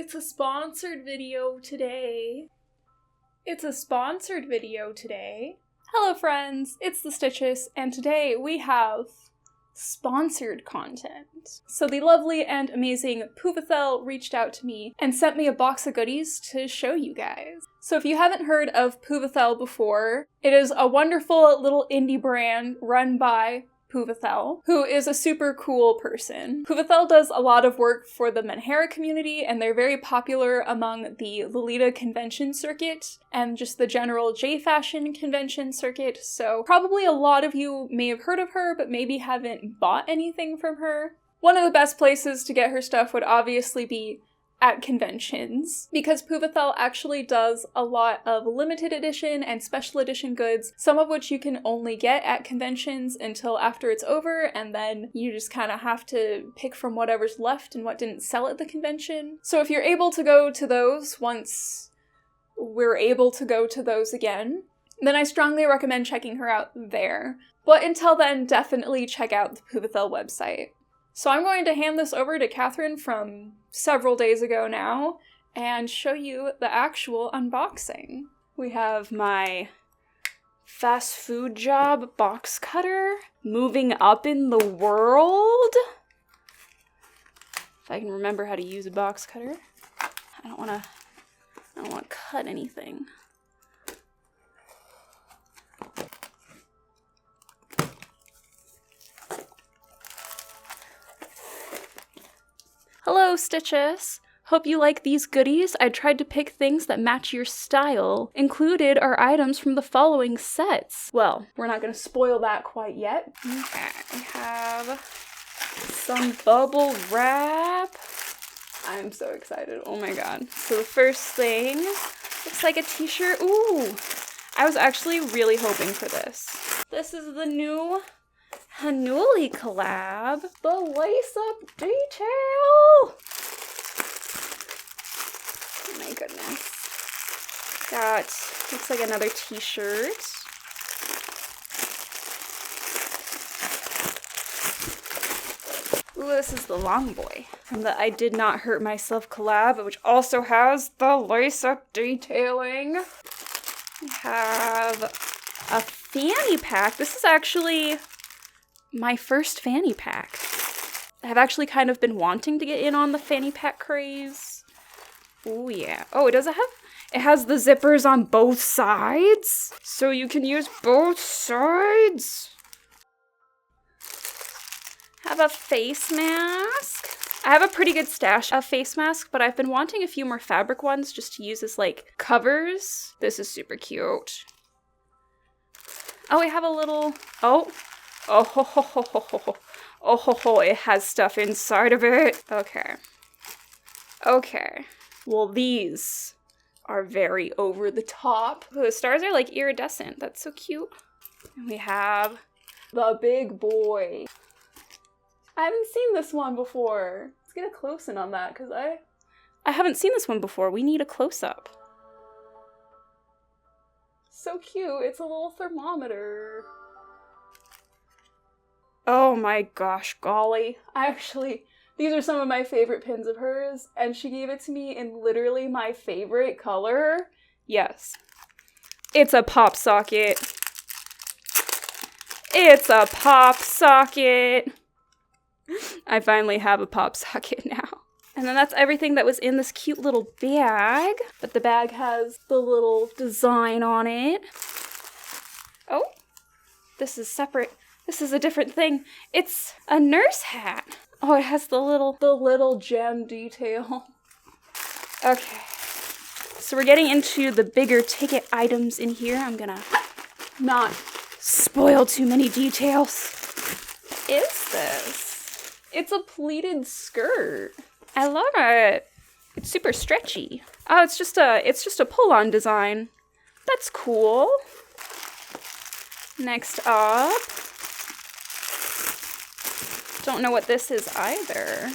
It's a sponsored video today. Hello friends, it's the Stitches, and today we have sponsored content. So the lovely and amazing Puvithel reached out to me and sent me a box of goodies to show you guys. So if you haven't heard of Puvithel before, it is a wonderful little indie brand run by Puvithel, who is a super cool person. Puvithel does a lot of work for the Menhera community, and they're very popular among the Lolita convention circuit and just the general J-fashion convention circuit, so probably a lot of you may have heard of her, but maybe haven't bought anything from her. One of the best places to get her stuff would obviously be at conventions, because Puvithel actually does a lot of limited edition and special edition goods, some of which you can only get at conventions until after it's over, and then you just kind of have to pick from whatever's left and what didn't sell at the convention. So if you're able to go to those once we're able to go to those again, then I strongly recommend checking her out there. But until then, definitely check out the Puvithel website. So I'm going to hand this over to Catherine from several days ago now and show you the actual unboxing. We have my fast food job box cutter moving up in the world. If I can remember how to use a box cutter. I don't want to cut anything. Hello, Stitches! Hope you like these goodies. I tried to pick things that match your style. Included are items from the following sets. Well, we're not going to spoil that quite yet. Okay, we have some bubble wrap. I'm so excited. Oh my god. So the first thing looks like a t-shirt. Ooh! I was actually really hoping for this. This is the new Hanuli collab, the lace-up detail! Oh my goodness. Looks like another t-shirt. Ooh, this is the long boy from the I Did Not Hurt Myself collab, which also has the lace-up detailing. We have a fanny pack. This is actually my first fanny pack. I've actually kind of been wanting to get in on the fanny pack craze. Oh yeah. Oh, it has the zippers on both sides, so you can use both sides. Have a face mask. I have a pretty good stash of face masks, but I've been wanting a few more fabric ones just to use as like covers. This is super cute. Oh, we have a little, oh ho ho ho ho ho. Oh ho ho, it has stuff inside of it. Okay. Well, these are very over the top. Oh, the stars are like iridescent. That's so cute. And we have the big boy. I haven't seen this one before. Let's get a close-in on that, because I haven't seen this one before. We need a close-up. So cute. It's a little thermometer. Oh my gosh, golly. These are some of my favorite pins of hers, and she gave it to me in literally my favorite color. Yes. It's a pop socket. It's a pop socket. I finally have a pop socket now. And then that's everything that was in this cute little bag. But the bag has the little design on it. Oh, this is separate. This is a different thing. It's a nurse hat. Oh, it has the little gem detail. Okay. So we're getting into the bigger ticket items in here. I'm gonna not spoil too many details. What is this? It's a pleated skirt. I love it. It's super stretchy. Oh, it's just a pull-on design. That's cool. Next up. Don't know what this is either.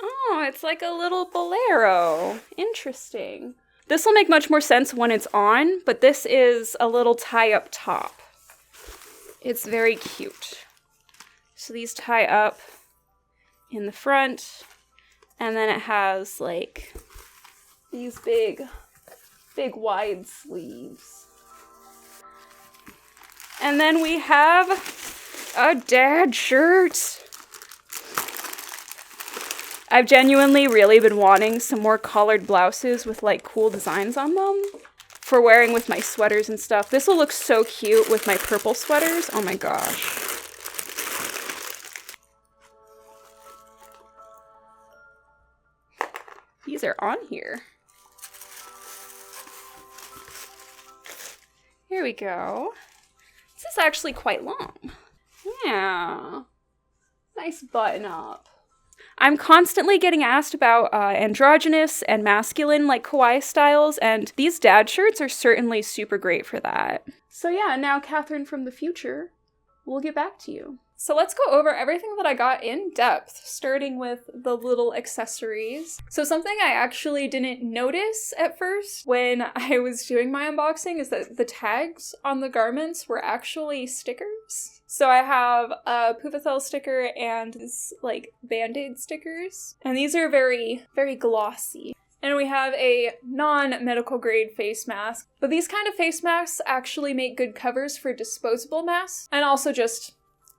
Oh, it's like a little bolero. Interesting. This will make much more sense when it's on, but this is a little tie-up top. It's very cute. So these tie up in the front And then it has like these big wide sleeves. And then we have a dad shirt. I've genuinely really been wanting some more collared blouses with like cool designs on them for wearing with my sweaters and stuff. This will look so cute with my purple sweaters. Oh my gosh. These are on here. Here we go. This is actually quite long. Yeah. Nice button up. I'm constantly getting asked about androgynous and masculine like kawaii styles, and these dad shirts are certainly super great for that. So yeah, now Catherine from the future, we'll get back to you. So let's go over everything that I got in depth, starting with the little accessories. So something I actually didn't notice at first when I was doing my unboxing is that the tags on the garments were actually stickers. So I have a Puvithel sticker and this like Band-Aid stickers. And these are very, very glossy. And we have a non-medical grade face mask. But these kind of face masks actually make good covers for disposable masks. And also just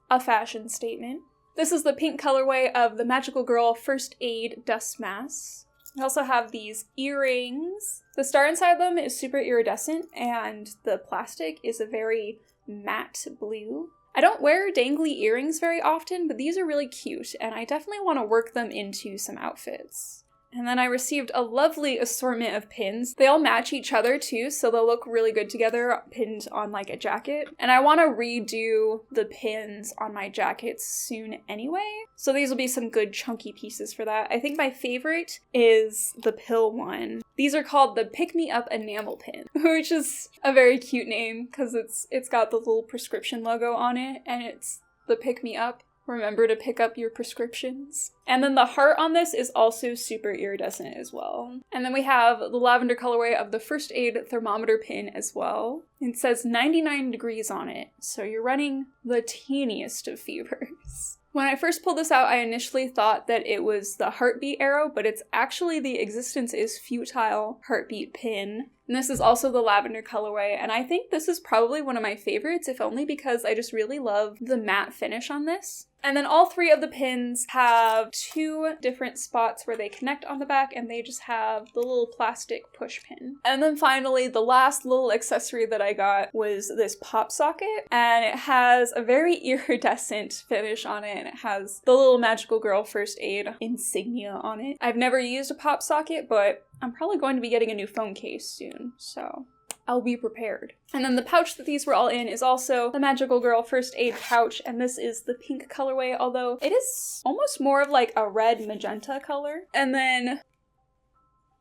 a fashion statement. This is the pink colorway of the Magical Girl First Aid Dust Mask. We also have these earrings. The star inside them is super iridescent and the plastic is a very matte blue. I don't wear dangly earrings very often, but these are really cute and I definitely want to work them into some outfits. And then I received a lovely assortment of pins. They all match each other too, so they'll look really good together pinned on like a jacket. And I want to redo the pins on my jackets soon anyway. So these will be some good chunky pieces for that. I think my favorite is the pill one. These are called the Pick Me Up Enamel Pin, which is a very cute name because it's got the little prescription logo on it and it's the Pick Me Up. Remember to pick up your prescriptions. And then the heart on this is also super iridescent as well. And then we have the lavender colorway of the First Aid thermometer pin as well. It says 99 degrees on it, so you're running the teeniest of fevers. When I first pulled this out, I initially thought that it was the heartbeat arrow, but it's actually the existence is futile heartbeat pin. And this is also the lavender colorway, and I think this is probably one of my favorites, if only because I just really love the matte finish on this. And then all three of the pins have two different spots where they connect on the back, and they just have the little plastic push pin. And then finally, the last little accessory that I got was this pop socket, and it has a very iridescent finish on it, and it has the little Magical Girl First Aid insignia on it. I've never used a pop socket, but I'm probably going to be getting a new phone case soon, so I'll be prepared. And then the pouch that these were all in is also the Magical Girl First Aid pouch, and this is the pink colorway, although it is almost more of like a red magenta color. And then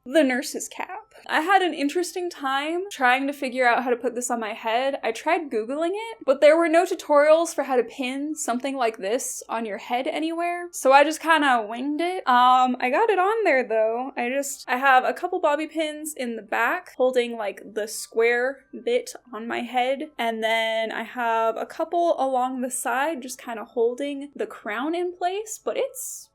the nurse's cap. I had an interesting time trying to figure out how to put this on my head. I tried Googling it, but there were no tutorials for how to pin something like this on your head anywhere. So I just kind of winged it. I got it on there though. I have a couple bobby pins in the back holding like the square bit on my head. And then I have a couple along the side just kind of holding the crown in place, but it's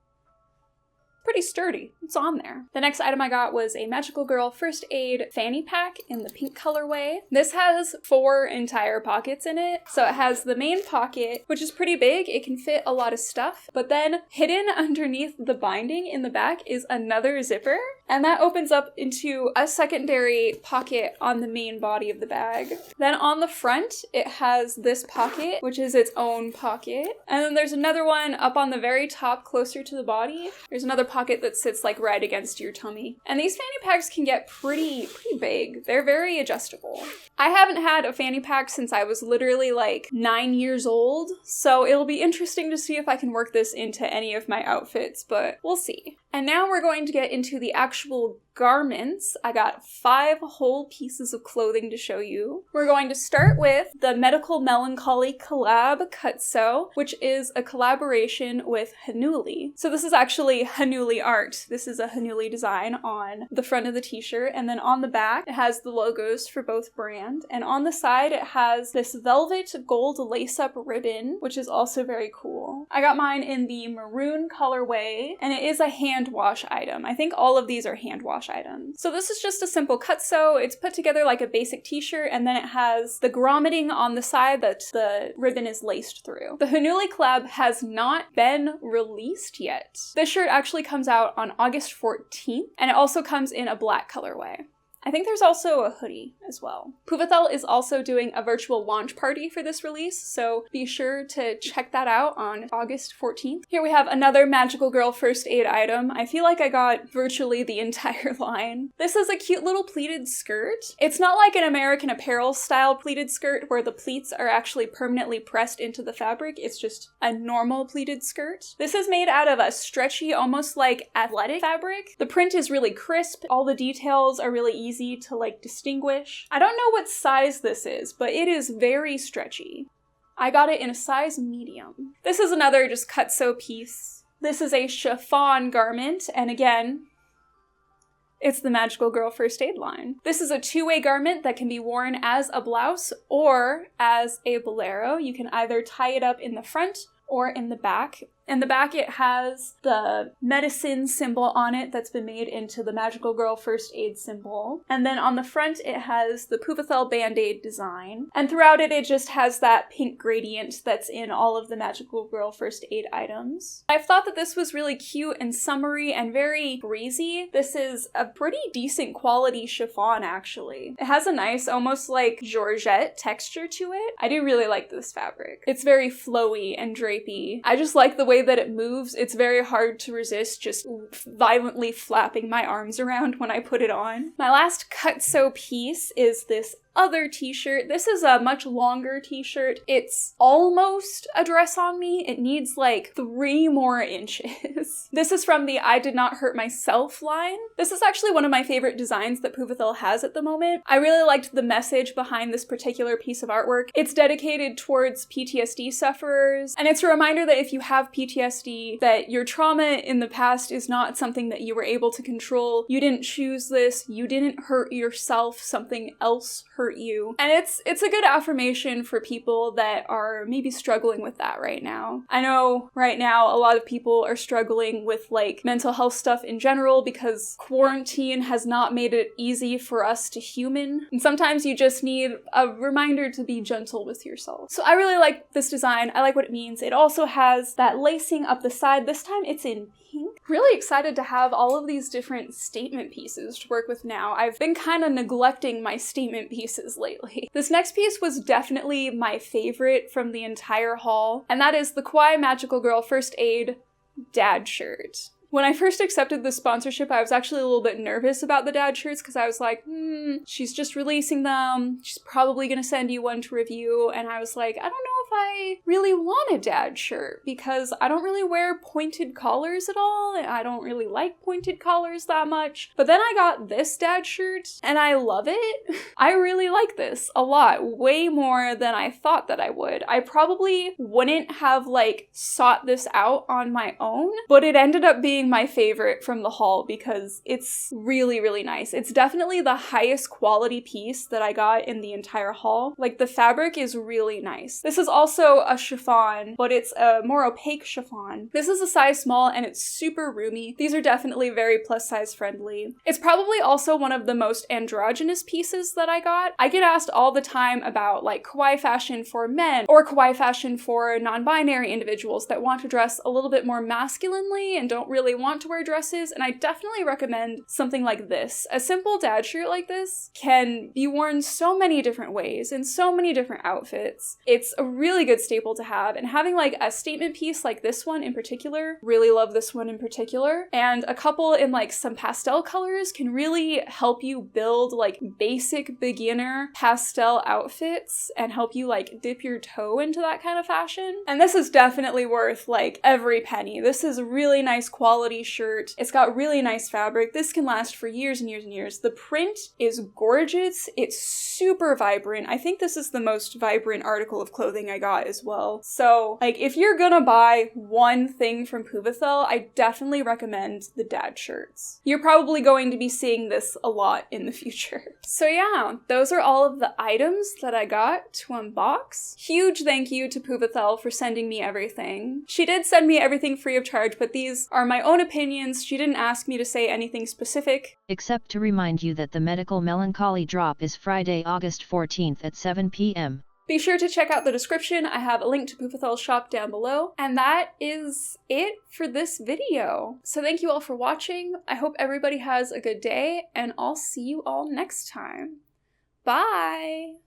pretty sturdy. It's on there. The next item I got was a Magical Girl First Aid fanny pack in the pink colorway. This has 4 entire pockets in it. So it has the main pocket, which is pretty big. It can fit a lot of stuff. But then hidden underneath the binding in the back is another zipper. And that opens up into a secondary pocket on the main body of the bag. Then on the front, it has this pocket, which is its own pocket. And then there's another one up on the very top closer to the body. There's another pocket that sits like right against your tummy. And these fanny packs can get pretty big. They're very adjustable. I haven't had a fanny pack since I was literally like 9 years old, so it'll be interesting to see if I can work this into any of my outfits, but we'll see. And now we're going to get into the actual garments. I got 5 whole pieces of clothing to show you. We're going to start with the Medical Melancholy collab Cutsew, which is a collaboration with Hanuli. So this is actually Hanuli art. This is a Hanuli design on the front of the t-shirt, and then on the back it has the logos for both brands, and on the side it has this velvet gold lace-up ribbon, which is also very cool. I got mine in the maroon colorway, and it is a hand hand wash item. I think all of these are hand wash items. So this is just a simple cut sew. It's put together like a basic t-shirt, and then it has the grommeting on the side that the ribbon is laced through. The Hanuli collab has not been released yet. This shirt actually comes out on August 14th, and it also comes in a black colorway. I think there's also a hoodie as well. Puvithel is also doing a virtual launch party for this release, so be sure to check that out on August 14th. Here we have another Magical Girl first aid item. I feel like I got virtually the entire line. This is a cute little pleated skirt. It's not like an American Apparel style pleated skirt where the pleats are actually permanently pressed into the fabric. It's just a normal pleated skirt. This is made out of a stretchy, almost like athletic fabric. The print is really crisp. All the details are really easy to like distinguish. I don't know what size this is, but it is very stretchy. I got it in a size medium. This is another just cut sew piece. This is a chiffon garment, and again, it's the Magical Girl first aid line. This is a two-way garment that can be worn as a blouse or as a bolero. You can either tie it up in the front or in the back. In the back, it has the medicine symbol on it that's been made into the Magical Girl first aid symbol. And then on the front, it has the Puvithel Band-Aid design. And throughout it, it just has that pink gradient that's in all of the Magical Girl first aid items. I've thought that this was really cute and summery and very breezy. This is a pretty decent quality chiffon, actually. It has a nice, almost like Georgette texture to it. I do really like this fabric. It's very flowy and drapey. I just like the way that it moves. It's very hard to resist just violently flapping my arms around when I put it on. My last cut sew piece is this other t-shirt. This is a much longer t-shirt. It's almost a dress on me. It needs like 3 more inches. This is from the I Did Not Hurt Myself line. This is actually one of my favorite designs that Puvithel has at the moment. I really liked the message behind this particular piece of artwork. It's dedicated towards PTSD sufferers, and it's a reminder that if you have PTSD, that your trauma in the past is not something that you were able to control. You didn't choose this. You didn't hurt yourself. Something else hurt you. And it's a good affirmation for people that are maybe struggling with that right now. I know right now a lot of people are struggling with like mental health stuff in general because quarantine has not made it easy for us to human. And sometimes you just need a reminder to be gentle with yourself. So I really like this design. I like what it means. It also has that lacing up the side. This time it's in pink. Really excited to have all of these different statement pieces to work with now. I've been kind of neglecting my statement pieces lately. This next piece was definitely my favorite from the entire haul, and that is the Kawaii Magical Girl First Aid dad shirt. When I first accepted the sponsorship, I was actually a little bit nervous about the dad shirts because I was like, she's just releasing them. She's probably going to send you one to review. And I was like, I don't know if I really want a dad shirt because I don't really wear pointed collars at all. And I don't really like pointed collars that much. But then I got this dad shirt and I love it. I really like this a lot, way more than I thought that I would. I probably wouldn't have like sought this out on my own, but it ended up being my favorite from the haul because it's really, really nice. It's definitely the highest quality piece that I got in the entire haul. Like the fabric is really nice. This is also a chiffon, but it's a more opaque chiffon. This is a size small and it's super roomy. These are definitely very plus size friendly. It's probably also one of the most androgynous pieces that I got. I get asked all the time about like kawaii fashion for men or kawaii fashion for non-binary individuals that want to dress a little bit more masculinely and don't really want to wear dresses, and I definitely recommend something like this. A simple dad shirt like this can be worn so many different ways in so many different outfits. It's a really good staple to have, and having like a statement piece like this one in particular, really love this one in particular, and a couple in like some pastel colors can really help you build like basic beginner pastel outfits and help you like dip your toe into that kind of fashion. And this is definitely worth like every penny. This is a really nice quality shirt. It's got really nice fabric. This can last for years and years and years. The print is gorgeous. It's super vibrant. I think this is the most vibrant article of clothing I got as well. So, like, if you're gonna buy one thing from Puvithel, I definitely recommend the dad shirts. You're probably going to be seeing this a lot in the future. So yeah, those are all of the items that I got to unbox. Huge thank you to Puvithel for sending me everything. She did send me everything free of charge, but these are my own opinions. She didn't ask me to say anything specific. Except to remind you that the Medical Melancholy drop is Friday, August 14th at 7 p.m. Be sure to check out the description. I have a link to Puvithel's shop down below. And that is it for this video. So thank you all for watching. I hope everybody has a good day, and I'll see you all next time. Bye!